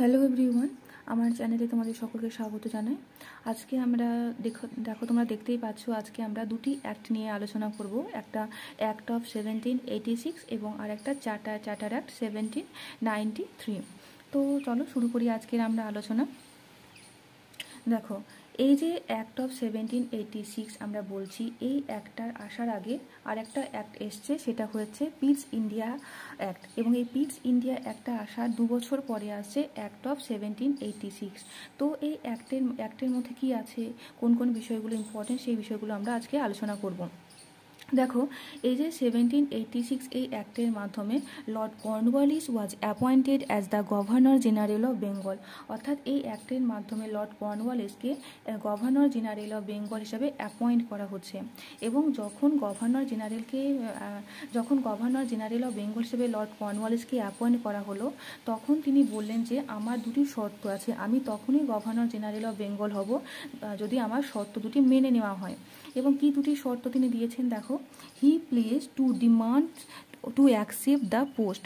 Hello everyone, আমার চ্যানেলে তোমাদের সকলকে স্বাগত জানাই। আজকে আমরা দেখো তোমরা দেখতেই পাচ্ছ, আজকে আমরা দুটি অ্যাক্ট নিয়ে আলোচনা করব। একটা অ্যাক্ট অফ 1786 এবং আর একটা চার্টার অ্যাক্ট 1793। তো চলো শুরু করি আজকের আমরা আলোচনা। দেখো, এই যে অ্যাক্ট অফ 1786 আমরা বলছি, এই অ্যাক্টটার আসার আগে আর একটা অ্যাক্ট এসছে, সেটা হচ্ছে পিটস ইন্ডিয়া অ্যাক্ট। এবং এই পিটস ইন্ডিয়া অ্যাক্টটা আসার 2 বছর পরে আসছে অ্যাক্ট অফ 1786। তো এই অ্যাক্টের মধ্যে কি আছে, কোন কোন বিষয়গুলো ইম্পর্টেন্ট, সেই বিষয়গুলো আমরা আজকে আলোচনা করব। দেখো, এই যে 1786 এই অ্যাক্টের মাধ্যমে Lord Cornwallis was appointed as the governor general of Bengal. অর্থাৎ এই অ্যাক্টের মাধ্যমে লর্ড কর্নওয়ালিসকে গভর্নর জেনারেল অফ বেঙ্গল হিসাবে অ্যাপয়েন্ট করা হচ্ছে। এবং যখন গভর্নর জেনারেল অফ বেঙ্গল হিসেবে লর্ড কর্নওয়ালিসকে অ্যাপয়েন্ট করা হলো, তখন তিনি বললেন যে আমার দুটি শর্ত আছে, আমি তখনই গভর্নর জেনারেল অফ বেঙ্গল হব যদি আমার শর্ত দুটি মেনে নেওয়া হয়। এবং কি দুটি শর্ত তিনি দিয়েছেন দেখো, he pledge to demand to accept the post.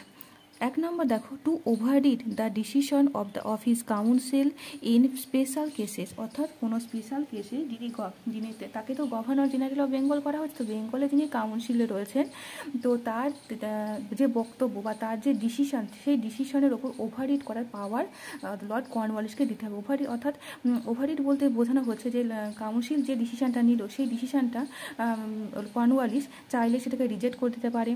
1 number দেখো, to override the decision of his council in special cases. অর্থাৎ কোনো স্পেশাল কেসে যিনি তাকে তো গভর্নর জেনারেল অফ বেঙ্গল করা হচ্ছে, তো বেঙ্গলে যিনি কাউন্সিলে রয়েছেন, তো তার যে বক্তব্য বা তার যে ডিসিশন, সেই ডিসিশনের ওপর ওভাররিড করার পাওয়ার লর্ড কর্নওয়ালিসকে দিতে হবে। ওভাররিড বলতে বোঝানো হচ্ছে যে কাউন্সিল যে ডিসিশনটা নিল, সেই ডিসিশনটা কর্নওয়ালিস চাইলে সেটাকে রিজেক্ট করে দিতে পারে,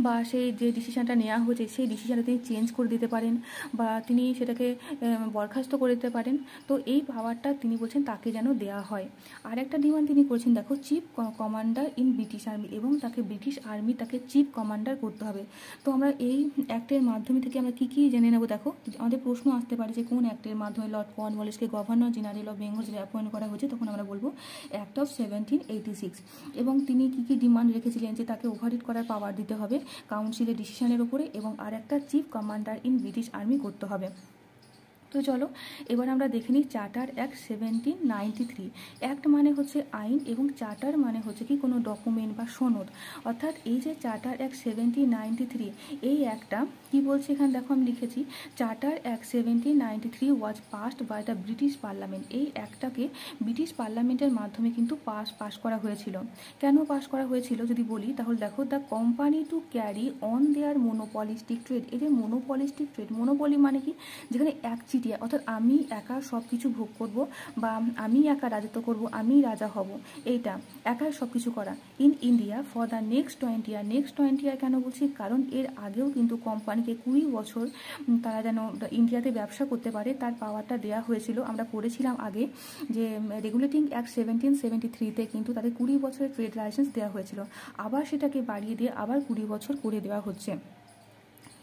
বা সেই যে ডিসিশনটা নেওয়া হয়েছে সেই ডিসিশনটা তিনি চেঞ্জ করে দিতে পারেন, বা তিনি সেটাকে বরখাস্ত করে দিতে পারেন। তো এই পাওয়ারটা তিনি বলছেন তাকে যেন দেওয়া হয়। আর একটা ডিমান্ড তিনি করেছেন দেখো, chief commander in British army, এবং তাকে ব্রিটিশ আর্মি তাকে চিফ কমান্ডার করতে হবে। তো আমরা এই অ্যাক্টের মাধ্যমে থেকে আমরা কী জেনে নেব দেখো। আমাদের প্রশ্ন আসতে পারে যে কোন অ্যাক্টের মাধ্যমে লর্ড কর্নওয়ালিসকে গভর্নর জেনারেল অফ বেঙ্গল হিসেবে অ্যাপয়েন্ট করা হয়েছে, তখন আমরা বলবো অ্যাক্ট অফ 1786। এবং তিনি কী ডিমান্ড রেখেছিলেন, যে তাকে ওভাররিড করার পাওয়ার দিতে হবে কাউন্সিলের ডিসিশনের ওপরে, এবং আর একটা chief commander in British army করতে হবে। তো চলো এবার আমরা দেখে নিই চার্টার অ্যাক্ট 1793। অ্যাক্ট মানে হচ্ছে আইন, এবং চার্টার মানে হচ্ছে কি কোনো ডকুমেন্ট বা সনদ। অর্থাৎ এই যে চার্টার অ্যাক্ট 1793, এই অ্যাক্টটা কি বলছে এখানে দেখো, আমি লিখেছি charter act 1793 was passed by the British parliament. এই অ্যাক্টটাকে ব্রিটিশ পার্লামেন্টের মাধ্যমে কিন্তু পাস করা হয়েছিল। কেন পাস করা হয়েছিল যদি বলি, তাহলে দেখো, the company to carry on their monopolistic trade. এই যে মোনোপলিস্টিক ট্রেড, মোনোপলি মানে কি, যেখানে একচিটিয়া, অর্থাৎ আমি একা সব কিছু ভোগ করব, বা আমি একা রাজত্ব করব, আমি রাজা হব, এইটা একাই সব কিছু করা। In India for the next 20 year. Next 20 ইয়ার কেন বলছি, কারণ এর আগেও কিন্তু কোম্পানিকে 20 বছর তারা যেন ইন্ডিয়াতে ব্যবসা করতে পারে, তার পাওয়ারটা দেওয়া হয়েছিল। আমরা পড়েছিলাম আগে যে রেগুলেটিং অ্যাক্ট 1773-তে কিন্তু তাদের 20 বছরের ট্রেড লাইসেন্স দেওয়া হয়েছিল, আবার সেটাকে বাড়িয়ে দিয়ে আবার 20 বছর করে দেওয়া হচ্ছে।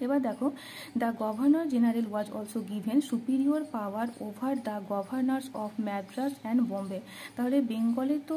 এবার দেখো, the governor general was also given superior power over the governors of Madras and Bombay. তাহলে বেঙ্গলে তো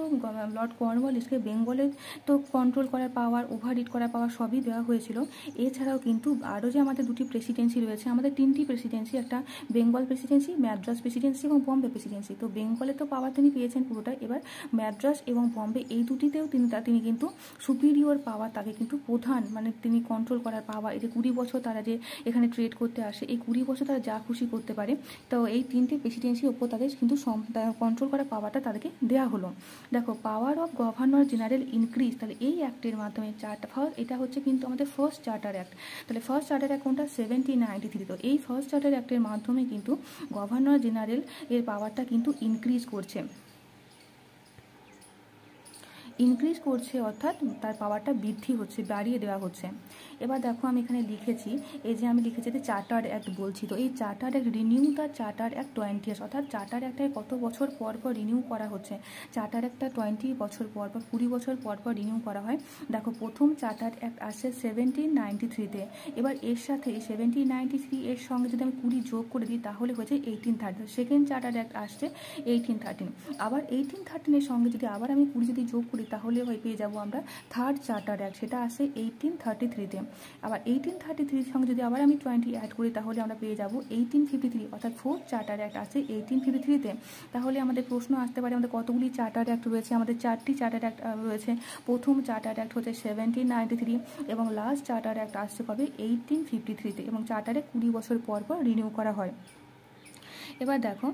লর্ড কর্নওয়ালিসকে বেঙ্গলে তো কন্ট্রোল করার পাওয়ার, ওভাররিড করার পাওয়ার সবই দেওয়া হয়েছিল। এছাড়াও কিন্তু আরও যে আমাদের দুটি প্রেসিডেন্সি রয়েছে, আমাদের 3টি প্রেসিডেন্সি, একটা বেঙ্গল প্রেসিডেন্সি, ম্যাড্রাস প্রেসিডেন্সি এবং বম্বে প্রেসিডেন্সি। তো বেঙ্গলে তো পাওয়ার তিনি পেয়েছেন পুরোটাই, এবার ম্যাড্রাস এবং বম্বে এই দুটিতেও তিনি কিন্তু সুপিরিয়র পাওয়ার, তাকে কিন্তু প্রধান, মানে তিনি কন্ট্রোল করার পাওয়ার, এই যে 20 বছর তারা যে এখানে ট্রেড করতে আসে, এই 20 বছর তারা যা খুশি করতে পারে। তো এই 3টে প্রেসিডেন্সির ওপর তাদের কিন্তু কন্ট্রোল করার পাওয়ারটা তাদেরকে দেওয়া হলো। দেখো, power of governor general increase. তাহলে এই অ্যাক্টের মাধ্যমে এটা হচ্ছে কিন্তু আমাদের ফার্স্ট চার্টার অ্যাক্ট। তাহলে ফার্স্ট চার্টার অ্যাক্ট কোনটা, 1793। তো এই ফার্স্ট চার্টার অ্যাক্টের মাধ্যমে কিন্তু গভর্নর জেনারেল এর পাওয়ারটা কিন্তু ইনক্রিজ করছে, অর্থাৎ তার পাওয়ারটা বৃদ্ধি হচ্ছে, বাড়িয়ে দেওয়া হচ্ছে। এবার দেখো, আমি এখানে লিখেছি, এই যে আমি লিখেছি যে চার্টার অ্যাক্ট বলছি, তো এই charter act renew the charter act 20 years. অর্থাৎ চার্টার অ্যাক্টটাকে কত বছর পর পর রিনিউ করা হচ্ছে, চার্টার অ্যাক্টটা 20 বছর পর পর, 20 বছর পর পর রিনিউ করা হয়। দেখো, প্রথম চার্টার অ্যাক্ট আসছে 1793-তে। এবার এর সাথে 1793 এর সঙ্গে যদি আমি 20 যোগ করে দিই, তাহলে হয়েছে 1813। সেকেন্ড চার্টার অ্যাক্ট আসছে 1813। আবার 1813-এর সঙ্গে যদি আবার আমি 20 যদি যোগ করি, তাহলে পেয়ে যাব আমরা থার্ড চার্টার অ্যাক্ট, সেটা আসে 1833-তে। আবার 1833-র সঙ্গে যদি আবার আমি 20 অ্যাড করি তাহলে আমরা পেয়ে যাব 1853, অর্থাৎ ফোর্থ চার্টার অ্যাক্ট আসে 1853-তে। তাহলে আমাদের প্রশ্ন আসতে পারে আমাদের কতগুলি চার্টার অ্যাক্ট রয়েছে। আমাদের 4টি চার্টার অ্যাক্ট রয়েছে। প্রথম চার্টার অ্যাক্ট হচ্ছে 1793 এবং লাস্ট চার্টার অ্যাক্ট আসছে কবে 1853-তে, এবং চার্টারে 20 বছর পর পর রিনিউ করা হয়। এবার দেখো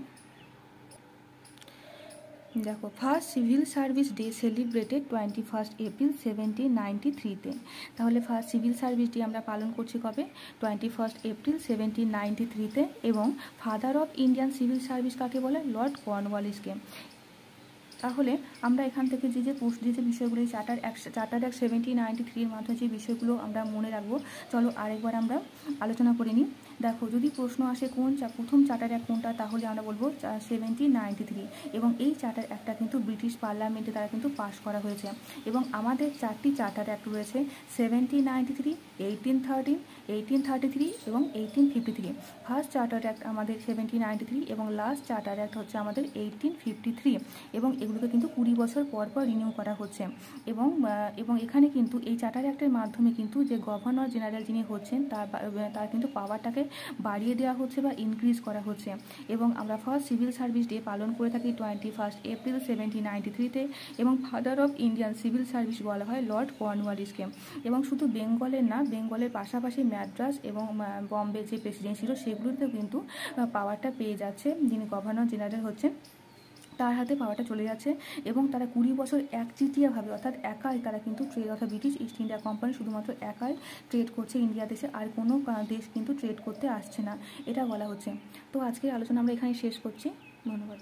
first civil service day celebrated 21 April 1793-তে। তাহলে ফার্স্ট সিভিল সার্ভিস ডে আমরা পালন করছি কবে 21 এপ্রিল 1793-তে। এবং father of Indian civil service কাকে বলে, লর্ড কর্নওয়ালিসকে। তাহলে আমরা এখান থেকে যে বিষয়গুলি চার্টার অ্যাক্ট 1793-এর মাধ্যমে যে বিষয়গুলো আমরা মনে রাখবো, চলো আরেকবার আমরা আলোচনা করে নিই। দেখো, যদি প্রশ্ন আসে প্রথম চার্টার অ্যাক্ট কোনটা, তাহলে আমরা বলবো 1793। এবং এই চার্টার অ্যাক্টটা কিন্তু ব্রিটিশ পার্লামেন্টে দ্বারা কিন্তু পাশ করা হয়েছে। এবং আমাদের 4টি চার্টার অ্যাক্ট রয়েছে 1793, 1813, 1833 এবং 1853। ফার্স্ট চার্টার অ্যাক্ট আমাদের 1793 এবং লাস্ট চার্টার অ্যাক্ট হচ্ছে আমাদের 1853। এবং এগুলোকে কিন্তু 20 বছর পর পর রিনিউ করা হচ্ছে। এবং এখানে কিন্তু এই চার্টার অ্যাক্টের মাধ্যমে কিন্তু যে গভর্নর জেনারেল যিনি হচ্ছেন তার কিন্তু পাওয়ারটাকে বাড়িয়ে দেওয়া হচ্ছে বা ইনক্রিজ করা হচ্ছে। এবং আমরা ফার্স্ট সিভিল সার্ভিস ডে পালন করে থাকি 21 এপ্রিল 1793-তে। এবং father of Indian civil service বলা হয় লর্ড কর্নওয়ালিসকে। এবং শুধু বেঙ্গলের না, বেঙ্গলের পাশাপাশি ম্যাড্রাস এবং বম্বে যে প্রেসিডেন্ট ছিল সেগুলোতেও কিন্তু পাওয়ারটা পেয়ে যাচ্ছে। যিনি গভর্নর জেনারেল হচ্ছেন তার হাতে পাওয়ারটা চলে যাচ্ছে। এবং তারা 20 বছর একচেটিয়াভাবে অর্থাৎ একাই তারা কিন্তু ট্রেড, অর্থাৎ ব্রিটিশ ইস্ট ইন্ডিয়া কোম্পানি শুধুমাত্র একাই ট্রেড করছে ইন্ডিয়া দেশে, আর কোনো দেশ কিন্তু ট্রেড করতে আসছে না, এটা বলা হচ্ছে। তো আজকের আলোচনা আমরা এখানে শেষ করছি। ধন্যবাদ।